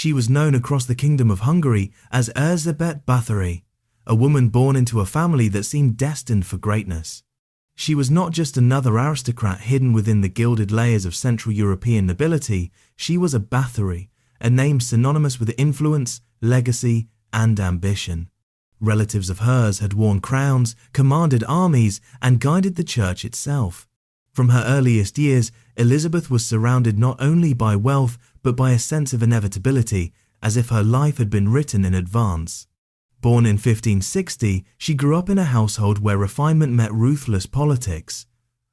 She was known across the Kingdom of Hungary as Elizabeth Báthory, a woman born into a family that seemed destined for greatness. She was not just another aristocrat hidden within the gilded layers of Central European nobility, she was a Báthory, a name synonymous with influence, legacy, and ambition. Relatives of hers had worn crowns, commanded armies, and guided the church itself. From her earliest years, Elizabeth was surrounded not only by wealth but by a sense of inevitability, as if her life had been written in advance. Born in 1560, she grew up in a household where refinement met ruthless politics.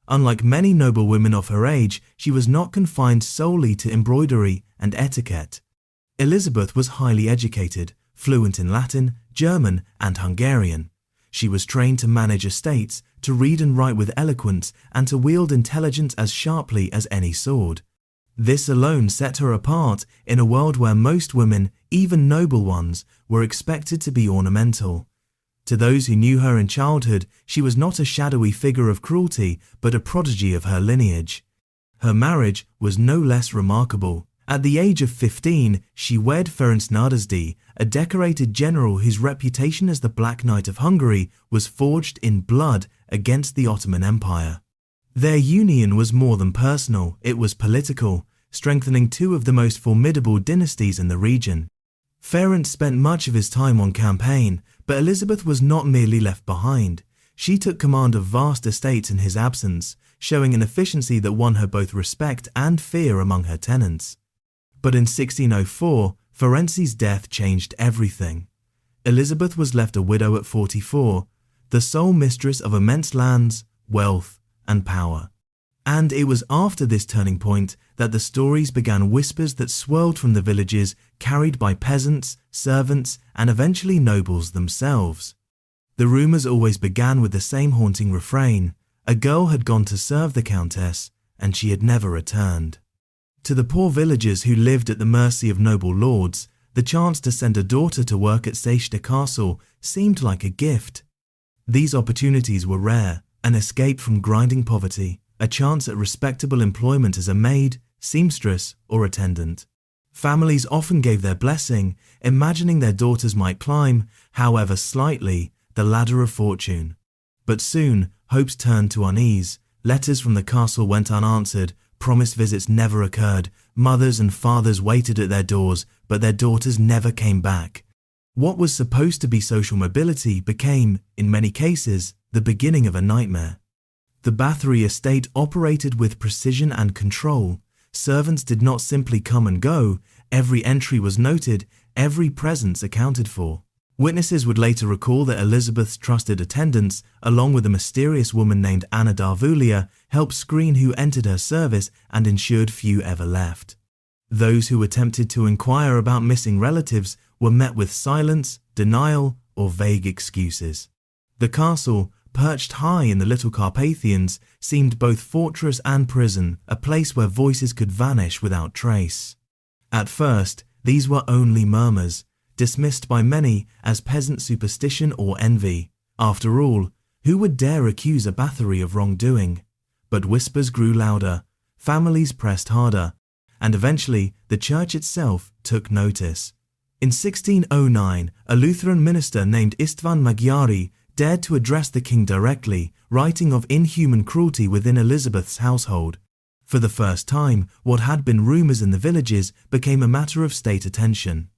Unlike many noblewomen of her age, she was not confined solely to embroidery and etiquette. Elizabeth was highly educated, fluent in Latin, German, and Hungarian. She was trained to manage estates, to read and write with eloquence, and to wield intelligence as sharply as any sword. This alone set her apart in a world where most women, even noble ones, were expected to be ornamental. To those who knew her in childhood, she was not a shadowy figure of cruelty, but a prodigy of her lineage. Her marriage was no less remarkable. At the age of 15, she wed Ferenc Nadasdy, a decorated general whose reputation as the Black Knight of Hungary was forged in blood against the Ottoman Empire. Their union was more than personal, it was political, strengthening two of the most formidable dynasties in the region. Ferenc spent much of his time on campaign, but Elizabeth was not merely left behind. She took command of vast estates in his absence, showing an efficiency that won her both respect and fear among her tenants. But in 1604, Ferenc's death changed everything. Elizabeth was left a widow at 44, the sole mistress of immense lands, wealth, and power. And it was after this turning point that the stories began, whispers that swirled from the villages, carried by peasants, servants, and eventually nobles themselves. The rumours always began with the same haunting refrain: a girl had gone to serve the Countess, and she had never returned. To the poor villagers who lived at the mercy of noble lords, the chance to send a daughter to work at Csejte Castle seemed like a gift. These opportunities were rare, an escape from grinding poverty, a chance at respectable employment as a maid, seamstress, or attendant. Families often gave their blessing, imagining their daughters might climb, however slightly, the ladder of fortune. But soon, hopes turned to unease. Letters from the castle went unanswered, promised visits never occurred, mothers and fathers waited at their doors, but their daughters never came back. What was supposed to be social mobility became, in many cases, the beginning of a nightmare. The Báthory estate operated with precision and control. Servants did not simply come and go, every entry was noted, every presence accounted for. Witnesses would later recall that Elizabeth's trusted attendants, along with a mysterious woman named Anna Darvulia, helped screen who entered her service and ensured few ever left. Those who attempted to inquire about missing relatives were met with silence, denial, or vague excuses. The castle, perched high in the Little Carpathians, seemed both fortress and prison, a place where voices could vanish without trace. At first, these were only murmurs, dismissed by many as peasant superstition or envy. After all, who would dare accuse a Báthory of wrongdoing? But whispers grew louder, families pressed harder, and eventually the church itself took notice. In 1609, a Lutheran minister named István Magyari dared to address the king directly, writing of inhuman cruelty within Elizabeth's household. For the first time, what had been rumours in the villages became a matter of state attention.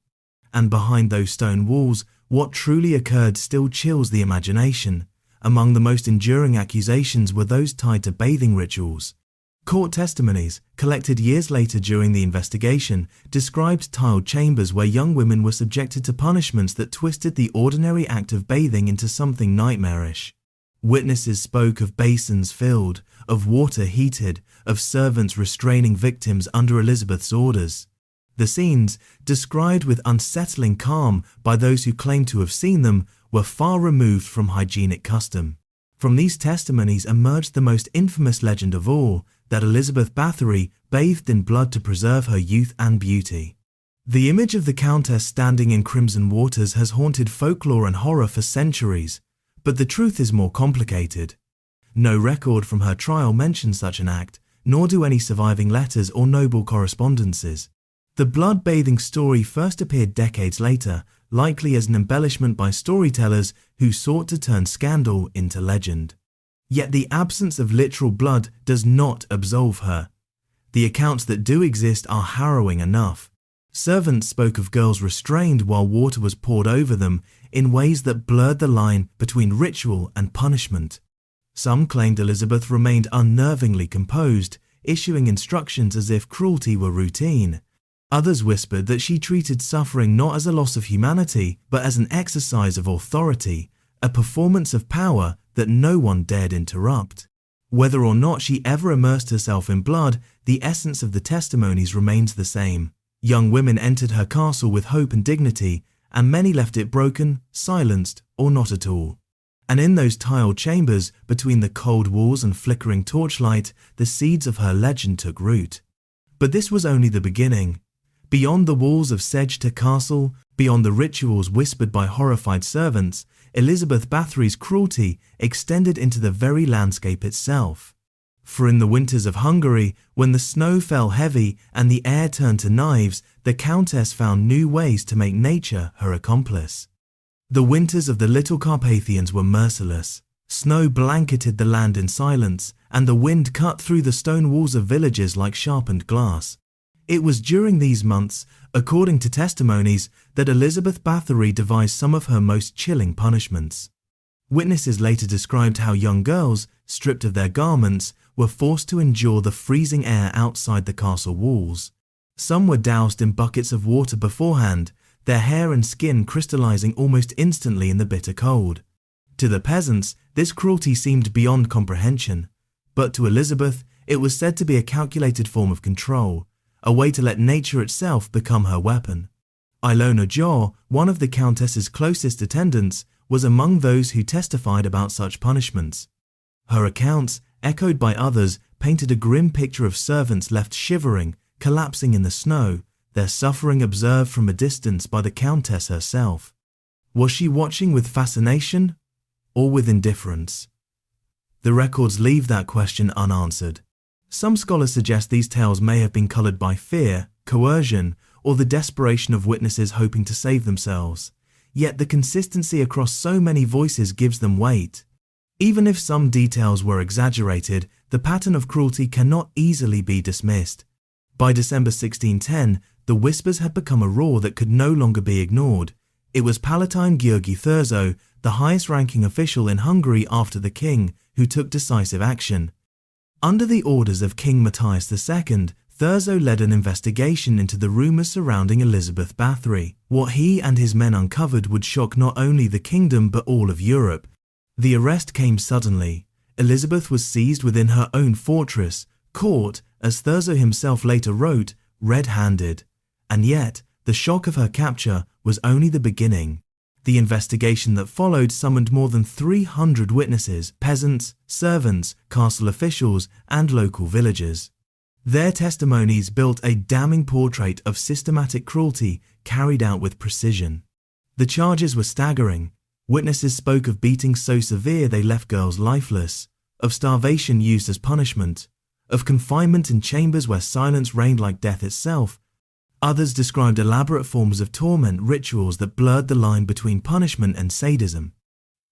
And behind those stone walls, what truly occurred still chills the imagination. Among the most enduring accusations were those tied to bathing rituals. Court testimonies, collected years later during the investigation, described tiled chambers where young women were subjected to punishments that twisted the ordinary act of bathing into something nightmarish. Witnesses spoke of basins filled, of water heated, of servants restraining victims under Elizabeth's orders. The scenes, described with unsettling calm by those who claimed to have seen them, were far removed from hygienic custom. From these testimonies emerged the most infamous legend of all, that Elizabeth Báthory bathed in blood to preserve her youth and beauty. The image of the Countess standing in crimson waters has haunted folklore and horror for centuries, but the truth is more complicated. No record from her trial mentions such an act, nor do any surviving letters or noble correspondences. The blood-bathing story first appeared decades later, likely as an embellishment by storytellers who sought to turn scandal into legend. Yet the absence of literal blood does not absolve her. The accounts that do exist are harrowing enough. Servants spoke of girls restrained while water was poured over them in ways that blurred the line between ritual and punishment. Some claimed Elizabeth remained unnervingly composed, issuing instructions as if cruelty were routine. Others whispered that she treated suffering not as a loss of humanity, but as an exercise of authority, a performance of power that no one dared interrupt. Whether or not she ever immersed herself in blood, the essence of the testimonies remains the same. Young women entered her castle with hope and dignity, and many left it broken, silenced, or not at all. And in those tiled chambers, between the cold walls and flickering torchlight, the seeds of her legend took root. But this was only the beginning. Beyond the walls of Csejte Castle, beyond the rituals whispered by horrified servants, Elizabeth Báthory's cruelty extended into the very landscape itself. For in the winters of Hungary, when the snow fell heavy and the air turned to knives, the Countess found new ways to make nature her accomplice. The winters of the Little Carpathians were merciless. Snow blanketed the land in silence, and the wind cut through the stone walls of villages like sharpened glass. It was during these months, according to testimonies, that Elizabeth Báthory devised some of her most chilling punishments. Witnesses later described how young girls, stripped of their garments, were forced to endure the freezing air outside the castle walls. Some were doused in buckets of water beforehand, their hair and skin crystallizing almost instantly in the bitter cold. To the peasants, this cruelty seemed beyond comprehension, but to Elizabeth, it was said to be a calculated form of control, a way to let nature itself become her weapon. Ilona Jaw, one of the Countess's closest attendants, was among those who testified about such punishments. Her accounts, echoed by others, painted a grim picture of servants left shivering, collapsing in the snow, their suffering observed from a distance by the Countess herself. Was she watching with fascination or with indifference? The records leave that question unanswered. Some scholars suggest these tales may have been coloured by fear, coercion, or the desperation of witnesses hoping to save themselves. Yet the consistency across so many voices gives them weight. Even if some details were exaggerated, the pattern of cruelty cannot easily be dismissed. By December 1610, the whispers had become a roar that could no longer be ignored. It was Palatine György Thurzo, the highest-ranking official in Hungary after the king, who took decisive action. Under the orders of King Matthias II, Thurzo led an investigation into the rumours surrounding Elizabeth Báthory. What he and his men uncovered would shock not only the kingdom but all of Europe. The arrest came suddenly. Elizabeth was seized within her own fortress, caught, as Thurzo himself later wrote, red-handed. And yet, the shock of her capture was only the beginning. The investigation that followed summoned more than 300 witnesses, peasants, servants, castle officials, and local villagers. Their testimonies built a damning portrait of systematic cruelty carried out with precision. The charges were staggering. Witnesses spoke of beatings so severe they left girls lifeless, of starvation used as punishment, of confinement in chambers where silence reigned like death itself. Others described elaborate forms of torment rituals that blurred the line between punishment and sadism.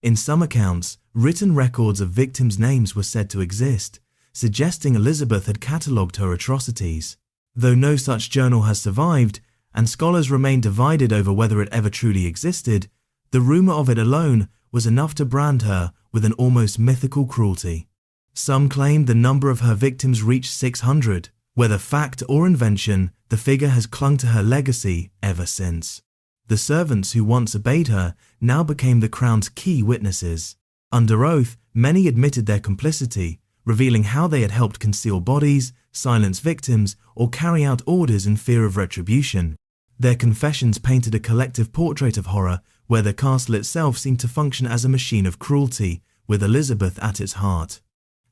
In some accounts, written records of victims' names were said to exist, suggesting Elizabeth had catalogued her atrocities. Though no such journal has survived, and scholars remain divided over whether it ever truly existed, the rumour of it alone was enough to brand her with an almost mythical cruelty. Some claimed the number of her victims reached 600. Whether fact or invention, the figure has clung to her legacy ever since. The servants who once obeyed her now became the crown's key witnesses. Under oath, many admitted their complicity, revealing how they had helped conceal bodies, silence victims, or carry out orders in fear of retribution. Their confessions painted a collective portrait of horror, where the castle itself seemed to function as a machine of cruelty, with Elizabeth at its heart.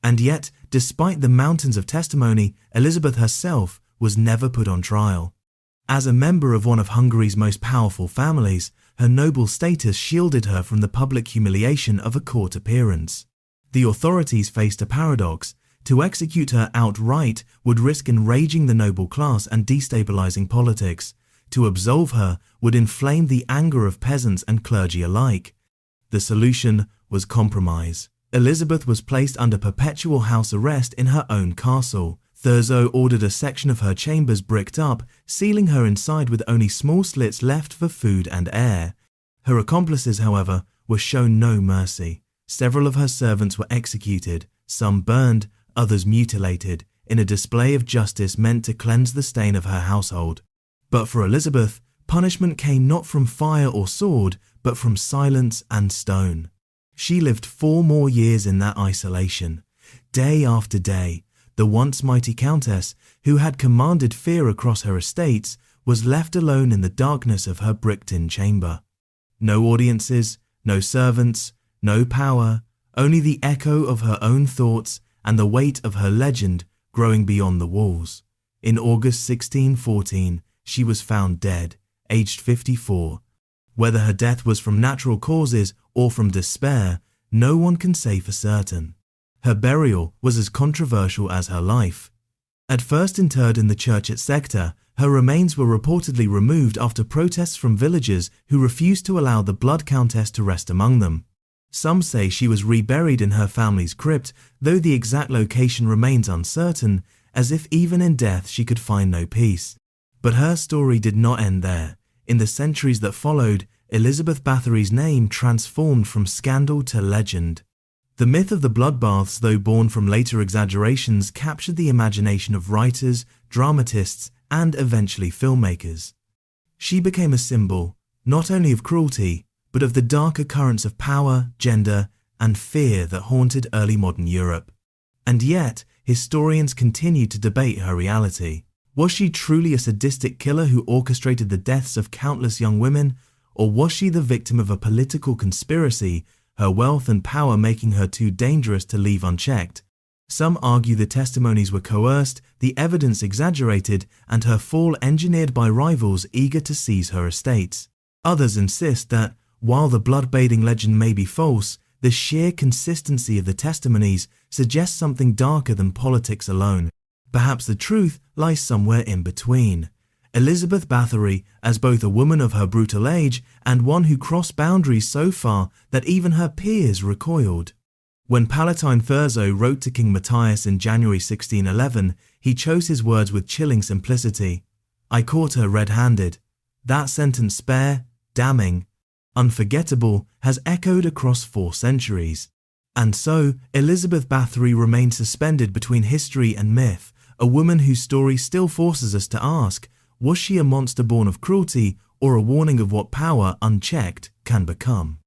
And yet, despite the mountains of testimony, Elizabeth herself was never put on trial. As a member of one of Hungary's most powerful families, her noble status shielded her from the public humiliation of a court appearance. The authorities faced a paradox. To execute her outright would risk enraging the noble class and destabilizing politics. To absolve her would inflame the anger of peasants and clergy alike. The solution was compromise. Elizabeth was placed under perpetual house arrest in her own castle. Thurzo ordered a section of her chambers bricked up, sealing her inside with only small slits left for food and air. Her accomplices, however, were shown no mercy. Several of her servants were executed, some burned, others mutilated, in a display of justice meant to cleanse the stain of her household. But for Elizabeth, punishment came not from fire or sword, but from silence and stone. She lived 4 more years in that isolation. Day after day, the once mighty countess, who had commanded fear across her estates, was left alone in the darkness of her bricked-in chamber. No audiences, no servants, no power, only the echo of her own thoughts and the weight of her legend growing beyond the walls. In August 1614, she was found dead, aged 54. Whether her death was from natural causes or from despair, no one can say for certain. Her burial was as controversial as her life. At first interred in the church at Csejte, her remains were reportedly removed after protests from villagers who refused to allow the Blood Countess to rest among them. Some say she was reburied in her family's crypt, though the exact location remains uncertain, as if even in death she could find no peace. But her story did not end there. In the centuries that followed, Elizabeth Báthory's name transformed from scandal to legend. The myth of the bloodbaths, though born from later exaggerations, captured the imagination of writers, dramatists, and eventually filmmakers. She became a symbol, not only of cruelty, but of the darker currents of power, gender, and fear that haunted early modern Europe. And yet, historians continue to debate her reality. Was she truly a sadistic killer who orchestrated the deaths of countless young women, or was she the victim of a political conspiracy, her wealth and power making her too dangerous to leave unchecked? Some argue the testimonies were coerced, the evidence exaggerated, and her fall engineered by rivals eager to seize her estates. Others insist that, while the blood-bathing legend may be false, the sheer consistency of the testimonies suggests something darker than politics alone. Perhaps the truth lies somewhere in between. Elizabeth Báthory, as both a woman of her brutal age and one who crossed boundaries so far that even her peers recoiled. When Palatine Thurzo wrote to King Matthias in January 1611, he chose his words with chilling simplicity. "I caught her red-handed." That sentence, spare, damning, unforgettable, has echoed across 4 centuries. And so, Elizabeth Báthory remained suspended between history and myth, a woman whose story still forces us to ask, was she a monster born of cruelty or a warning of what power, unchecked, can become?